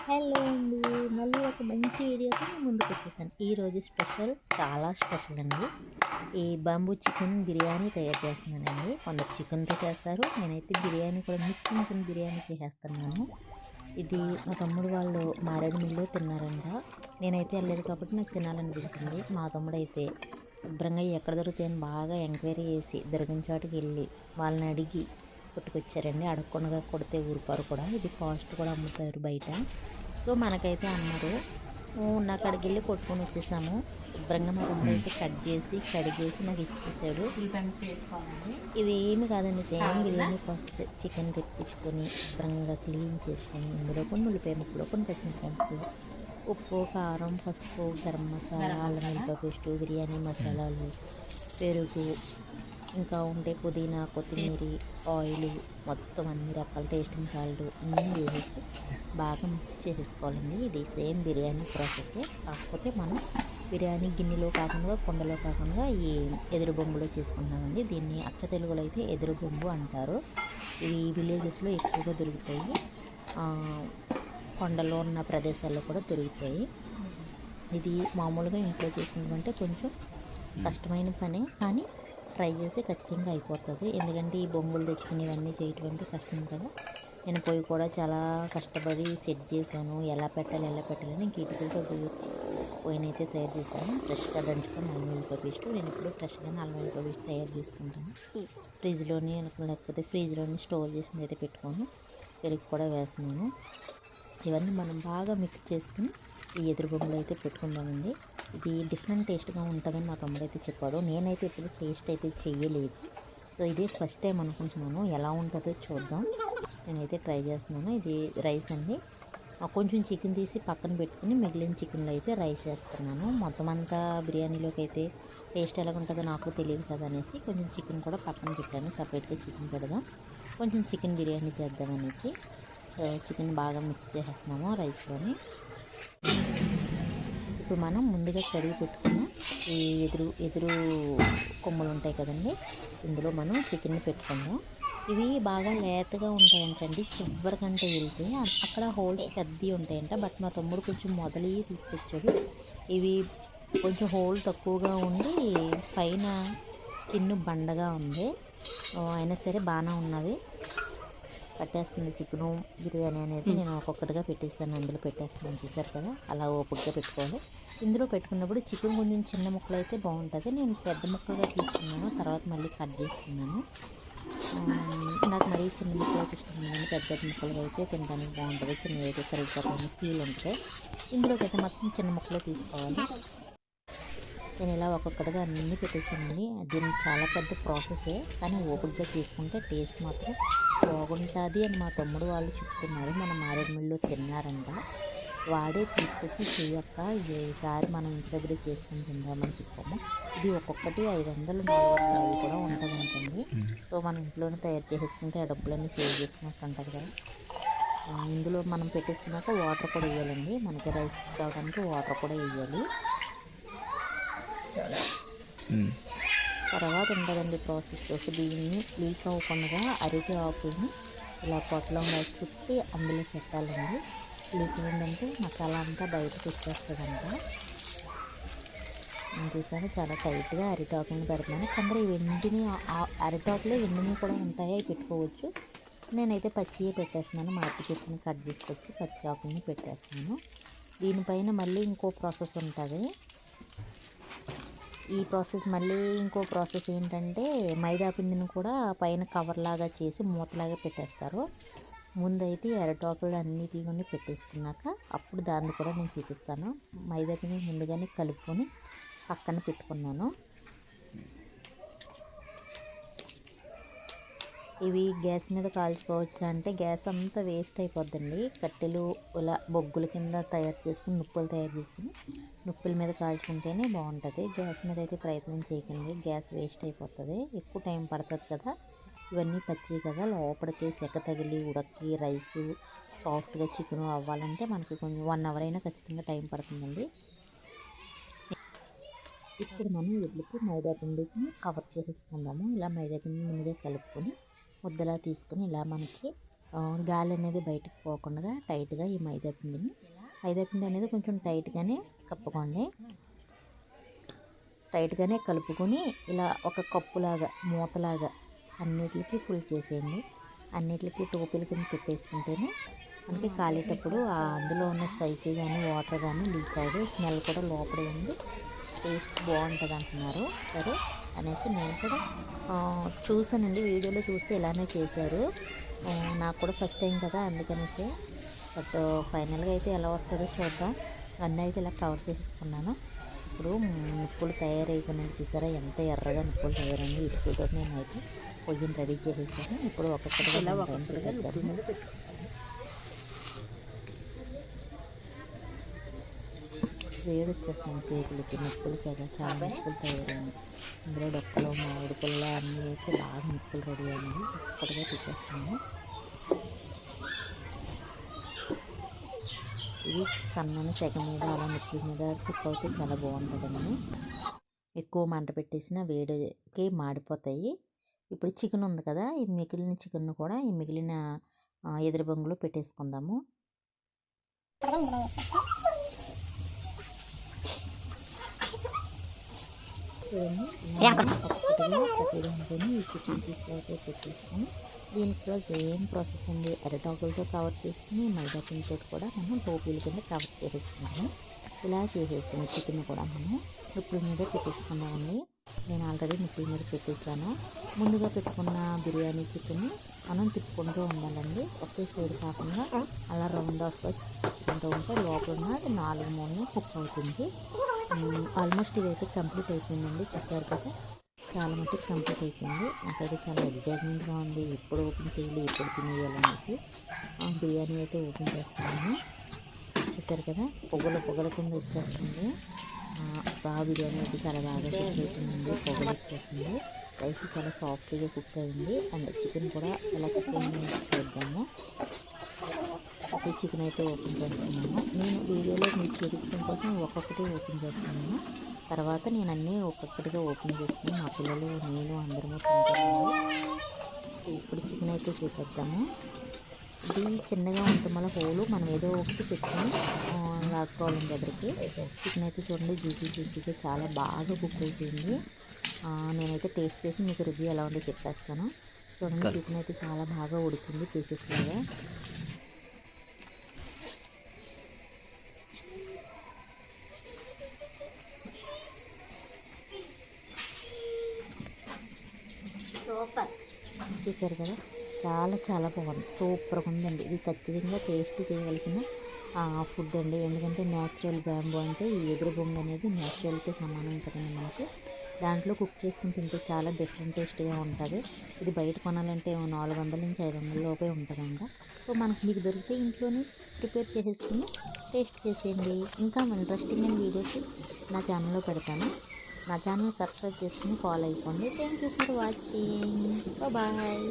Hello అండి. మళ్ళీ ఒక మంచి వీడియోతో నేను ముందుకు వచ్చేసాను. ఈరోజు స్పెషల్ చాలా స్పెషల్ అండి. ఈ బాంబూ చికెన్ బిర్యానీ తయారు చేస్తున్నానండి. కొందరు చికెన్తో చేస్తారు. నేనైతే బిర్యానీ కూడా మిక్సింగ్ బిర్యానీ చేసేస్తున్నాను. ఇది మా తమ్ముడు వాళ్ళు మారేడుమిల్లిలో తిన్నారంట. నేనైతే వెళ్ళలేదు కాబట్టి నాకు తినాలనిపించింది. మా తమ్ముడు అయితే శుభ్రంగా ఎక్కడ దొరుకుతాయని బాగా ఎంక్వైరీ చేసి దొరికిన చోటుకి వెళ్ళి వాళ్ళని అడిగి కొట్టుకొచ్చారండి. అడగకుండా కొడితే ఊరుకోరు కూడా. ఇది కాస్ట్ కూడా అమ్ముతారు బయట. సో మనకైతే అమ్మరు. ఉన్న కాడికి వెళ్ళి కొట్టుకొని వచ్చేసాము. శుభ్రంగా మా తమ్ముడు అయితే కట్ చేసి కడిగేసి నాకు ఇచ్చేసాడు. ఇది ఏమి కాదండి, సేమ్ బిర్యానీ ప్రాసెస్. చికెన్ తెప్పించుకొని శుభ్రంగా క్లీన్ చేసుకొని ఇందులో కొన్ని ఉల్లిపాయ ముక్కలు, కొన్ని పచ్చిమిరపకాయలు, ఉప్పు, కారం, పసుపు, గరం మసాలా, అల్లం వెల్లిపాయ పేస్టు, బిర్యానీ మసాలాలు, పెరుగు, ఇంకా ఉంటే పుదీనా, కొత్తిమీర, ఆయిల్, మొత్తం అన్ని రకాల టేస్టింగ్ సాల్ట్ అన్నీ వేసేసి బాగా మిక్స్ చేసేసుకోవాలండి. ఇది సేమ్ బిర్యానీ ప్రాసెసే, కాకపోతే మనం బిర్యానీ గిన్నెలో కాకుండా కుండలో కాకుండా ఈ ఎదురు బొంగులో చేసుకుంటామండి. దీన్ని అచ్చ తెలుగులో అయితే ఎదురు బొంగు అంటారు. ఇవి విలేజెస్లో ఎక్కువగా దొరుకుతాయి. కొండలో ఉన్న ప్రదేశాల్లో కూడా దొరుకుతాయి. ఇది మామూలుగా ఇంట్లో చేసుకుంటే కొంచెం కష్టమైన పనే, కానీ ట్రై చేస్తే ఖచ్చితంగా అయిపోతుంది. ఎందుకంటే ఈ బొంగులు తెచ్చుకుని ఇవన్నీ చేయటం అంటే కష్టం కదా. నేను పొయ్యి కూడా చాలా కష్టపడి సెట్ చేశాను. ఎలా పెట్టాలని ఇంక ఇటుకలతో వచ్చి పొయ్యినైతే తయారు చేశాను. ఫ్రెష్గా దంచుకొని అల్లం వెల్లిపాయ పేస్ట్. నేను ఇప్పుడు ఫ్రెష్గానే అల్లం వెల్లిపాయ పేస్ట్ తయారు చేసుకుంటాను. ఫ్రిడ్జ్లోని లేకపోతే ఫ్రిడ్జ్లోని స్టోర్ చేసింది అయితే పెట్టుకొని పెరుగు కూడా వేస్తున్నాను. ఇవన్నీ మనం బాగా మిక్స్ చేసుకుని ఈ ఎదురు బొమ్మలు అయితే పెట్టుకుందామండి. ఇది డిఫరెంట్ టేస్ట్గా ఉంటుందని మా తమ్ముడు అయితే చెప్పాడు. నేనైతే ఇప్పుడు టేస్ట్ అయితే చెయ్యలేదు. సో ఇది ఫస్ట్ టైం అనుకుంటున్నాను. ఎలా ఉంటుందో చూద్దాం. నేనైతే ట్రై చేస్తున్నాను. ఇది రైస్ అండి. కొంచెం చికెన్ తీసి పక్కన పెట్టుకుని మిగిలిన చికెన్లో అయితే రైస్ వేస్తున్నాను. మొత్తం అంతా బిర్యానీలోకి అయితే టేస్ట్ ఎలా ఉంటుందో నాకు తెలియదు కదా అనేసి కొంచెం చికెన్ కూడా పక్కన పెట్టాను. సపరేట్గా చికెన్ పెడదాం, కొంచెం చికెన్ బిర్యానీ చేద్దామనేసి చికెన్ బాగా మిక్స్ చేసేస్తున్నాము రైస్లోని. ఇప్పుడు మనం ముందుగా కడిగి పెట్టుకున్న ఈ ఎదురు కొమ్మలు ఉంటాయి కదండి, ఇందులో మనం చికెన్ని పెట్టుకుందాం. ఇవి బాగా లేతగా ఉంటాయంటండి. చివరికంటే వెళ్తే అక్కడ హోల్స్ పెద్దవి ఉంటాయంట. బట్ మా తమ్ముడు కొంచెం మొదలు తీసుకొచ్చాడు. ఇవి కొంచెం హోల్ తక్కువగా ఉండి పైన స్కిన్ బండగా ఉంది. అయినా సరే బాగానే ఉన్నది. పట్టేస్తుంది చికెను బిర్యానీ అనేది. నేను ఒక్కొక్కటిగా పెట్టేస్తాను, అందులో పెట్టేస్తాను. చూసారు కదా, అలా ఓపికగా పెట్టుకోవాలి. ఇందులో పెట్టుకున్నప్పుడు చికెన్ కొంచెం చిన్న ముక్కలు అయితే బాగుంటుంది. నేను పెద్ద ముక్కలుగా తీసుకున్నాను, తర్వాత మళ్ళీ కట్ చేసుకున్నాను. నాకు మరీ చిన్న ముక్కలు అయితే ఇష్టం లేదండి. పెద్ద పెద్ద ముక్కలు అయితే తినడానికి బాగుంటుంది. చిన్నవి అయితే కరిగిపోతాయి, ఫీల్ ఉంటుంది. ఇందులోకి అయితే మొత్తం చిన్న ముక్కలు తీసుకోవాలి. నేను ఇలా ఒక్కొక్కటిగా అన్నీ పెట్టేసానండి. దీన్ని చాలా పెద్ద ప్రాసెసే, కానీ ఓపికగా చేసుకుంటే టేస్ట్ మాత్రం బాగుంటుంది అని మా తమ్ముడు వాళ్ళు చెప్తున్నారు. మన మారేడుమిల్లిలో తిన్నారంట. వాడే తీసుకొచ్చి చెయ్యక్క ఈసారి మనం ఇంటి దగ్గరే చేసుకుని తిందామని చెప్పాము. ఇది ఒక్కొక్కటి 500, 400 కూడా ఉంటుందంటండి. సో మనం ఇంట్లోనే తయారు చేసుకుంటే ఆ డబ్బులన్నీ సేవ్ చేసుకున్నట్టు ఉంటుంది కదా. ఇందులో మనం పెట్టేసుకున్నాక వాటర్ కూడా వేయాలండి. మనకి రైస్ కుక్ అవ్వడానికి వాటర్ కూడా వేయాలి. తర్వాత ఉంటుందండి ప్రాసెస్. దీన్ని లీక్ అవ్వకుండా అరటి ఆకుని ఇలా పొట్లంగా చుట్టి అందులో పెట్టాలండి. లీక్ ఏంటంటే మసాలా అంతా బయటకు వచ్చేస్తుందంట. నేను చూసాను, చాలా టైట్గా అరిటాకులను పెడుతున్నాను. కొందరు వెండిని అరిటాకులో వెండిని కూడా ఉంటాయి, అవి పెట్టుకోవచ్చు. నేనైతే పచ్చియే పెట్టేస్తున్నాను. మాటి చెట్టుని కట్ చేసుకొచ్చి పచ్చి ఆకుల్ని పెట్టేస్తున్నాను. దీనిపైన మళ్ళీ ఇంకో ప్రాసెస్ ఉంటుంది. ఈ ప్రాసెస్ మళ్ళీ ఇంకో ప్రాసెస్ ఏంటంటే మైదా పిండిని కూడా పైన కవర్ లాగా చేసి మూతలాగా పెట్టేస్తారు. ముందైతే అరటాకులు అన్నిటిలోనే పెట్టేసుకున్నాక అప్పుడు దాన్ని కూడా నేను చూపిస్తాను. మైదా పిండి ముందుగానే కలుపుకొని పక్కన పెట్టుకున్నాను. ఇవి గ్యాస్ మీద కాల్చుకోవచ్చా అంటే గ్యాస్ అంతా వేస్ట్ అయిపోద్దండి. కట్టెలు ఇలా బొగ్గుల కింద తయారు చేసుకుని నుప్పుల మీద కాల్చుకుంటేనే బాగుంటుంది. గ్యాస్ మీద అయితే ప్రయత్నం చేయకండి, గ్యాస్ వేస్ట్ అయిపోతుంది, ఎక్కువ టైం పడుతుంది కదా. ఇవన్నీ పచ్చి కదా, లోపలికి సెక తగిలి ఉడక్కి రైసు సాఫ్ట్గా చికెన్ అవ్వాలంటే మనకి కొంచెం 1 అవర్ అయినా ఖచ్చితంగా టైం పడుతుందండి. ఇప్పుడు మనం వీటికి మైదా పిండికి కవర్ చేసేసుకుందాము. ఇలా మైదా పిండి ముందుగా కలుపుకొని ముద్దలా తీసుకుని ఇలా మనకి గాలి అనేది బయటకు పోకుండా టైట్గా ఈ మైదాపిండి అనేది కొంచెం టైట్గానే కప్పుకోండి. టైట్గానే కలుపుకొని ఇలా ఒక కప్పులాగా మూతలాగా అన్నిటికి ఫుల్ చేసేయండి. అన్నిటికి టోపీల కింద పెట్టేసుకుంటేనే మనకి కాలేటప్పుడు అందులో ఉన్న స్పైసీ కానీ వాటర్ కానీ లీక్ అవ్వదు, స్మెల్ కూడా లోపల ఉంది, టేస్ట్ బాగుంటుంది అంటున్నారు. సరే అనేసి నేను కూడా చూసానండి, వీడియోలో చూస్తే ఇలానే చేశారు. నాకు కూడా ఫస్ట్ టైం కదా అందుకనేసి. బట్ ఫైనల్గా అయితే ఎలా వస్తుందో చూద్దాం. అన్నీ అయితే ఇలా కవర్ చేసేసుకున్నాను. ఇప్పుడు నిప్పులు తయారైపోయినట్టు చూసారా, ఎంత ఎర్రగా నిప్పులు తయారైంది. ఇటుకలతో నేను అయితే పొయ్యిని రెడీ చేసేసాను. ఇప్పుడు ఒక్కొక్కటిగా వేడి వచ్చేస్తుంది చేతులకి, నిప్పులు చాలా నిప్పులు తయారైంది. అందులో డొక్కలు మామిడి పుల్ల అన్నీ వేసి బాగా నిప్పులు రెడీ అయింది. ఒక్కటిగా తిప్పేస్తాను. ఇది సన్నని సెగ మీద అలా నిప్పుల మీద కుక్ అవుతే చాలా బాగుంటుందండి. ఎక్కువ మంట పెట్టేసిన వేడికి మాడిపోతాయి. ఇప్పుడు చికెన్ ఉంది కదా, ఈ మిగిలిన చికెన్ కూడా ఈ మిగిలిన ఎదురు బొంగులో పెట్టేసుకుందాము. చూడండి ఈ చికెన్ పీస్లో అయితే పెట్టేసుకొని దీనికి కూడా సేమ్ ప్రాసెస్ అండి. అరటాకులతో కవర్ చేసుకుని మైదా పిండితో కూడా మనం టోపీల కింద కవర్ చేసేసుకుంటాము. ఇలా చేసేసాము. చికెన్ కూడా మనం నిప్పుల మీద పెట్టేసుకున్నామండి. నేను ఆల్రెడీ నిప్పుల మీద పెట్టేసాను. ముందుగా పెట్టుకున్న బిర్యానీ చికెన్ మనం తిప్పుకుంటూ ఉండాలండి, ఒకే సైడ్ కాకుండా అలా రౌండ్ ఆఫ్గా తిప్పుకుంటూ ఉంటే లోపల ఉన్న 4 కుక్ అవుతుంది. ఆల్మోస్ట్ ఇదైతే కంప్లీట్ అయిపోయిందండి. చూసారు కదా, చాలా మటుకు కంప్లీట్ అయిపోయింది. నాకైతే చాలా ఎగ్జైట్మెంట్గా ఉంది, ఎప్పుడు ఓపెన్ చేయాలి, ఎప్పుడు తినేయాలనేసి. బిర్యానీ అయితే ఓపెన్ చేస్తున్నాను. చూసారు కదా, పొగల కింద వచ్చేస్తుంది. బిర్యానీ అయితే చాలా బాగా కుక్ అవుతుందండి, పొగలు వచ్చేస్తుంది. రైస్ చాలా సాఫ్ట్గా కుక్ అయింది. అండ్ చికెన్ కూడా ఎలా కుక్ అయింది చూద్దాము. ఇప్పుడు చికెన్ అయితే ఓపెన్ చేస్తున్నాను. నేను వీడియోలో మీకు చూపించడం కోసం ఒక్కొక్కటి ఓపెన్ చేస్తున్నాను. తర్వాత నేను అన్నీ ఒక్కొక్కటిగా ఓపెన్ చేసుకుని మా పిల్లలు నేను అందరము తింటాము. ఇప్పుడు చికెన్ అయితే చూపిద్దాము. ఇది చిన్నగా ఉంటుంది, మళ్ళీ హోలు మనం ఏదో ఒకటి పెట్టుకొని లాక్కోవాలని దగ్గరికి. చికెన్ అయితే చూడండి జ్యూసీగా చాలా బాగా కుక్ అయిపోయింది. నేనైతే టేస్ట్ చేసి మీకు రివ్యూ ఎలా ఉందో చెప్పేస్తాను. చూడండి, చికెన్ అయితే చాలా బాగా ఉడికింది పీసెస్ లాగా. సూపర్, చూసారు కదా, చాలా బాగుంది, సూపర్గా ఉందండి. ఇది ఖచ్చితంగా టేస్ట్ చేయవలసిన ఫుడ్ అండి. ఎందుకంటే న్యాచురల్ బ్యాంబూ అంటే ఈ ఎదురు బొంగు అనేది న్యాచురల్తో సమానం కదండి మనకి. దాంట్లో కుక్ చేసుకుని తింటే చాలా డిఫరెంట్ టేస్ట్గా ఉంటుంది. ఇది బయట కొనాలంటే 400 నుంచి 500 లోపే ఉంటుందంట. సో మీకు దొరికితే ఇంట్లోనే ప్రిపేర్ చేసేసుకుని టేస్ట్ చేసేయండి. ఇంకా ఇంట్రెస్టింగ్ అయిన వీడియోస్ నా ఛానల్లో పెడతాను. నా ఛానల్ సబ్స్క్రైబ్ చేసుకుని ఫాలో అయిపోండి. Thank you for watching. Bye.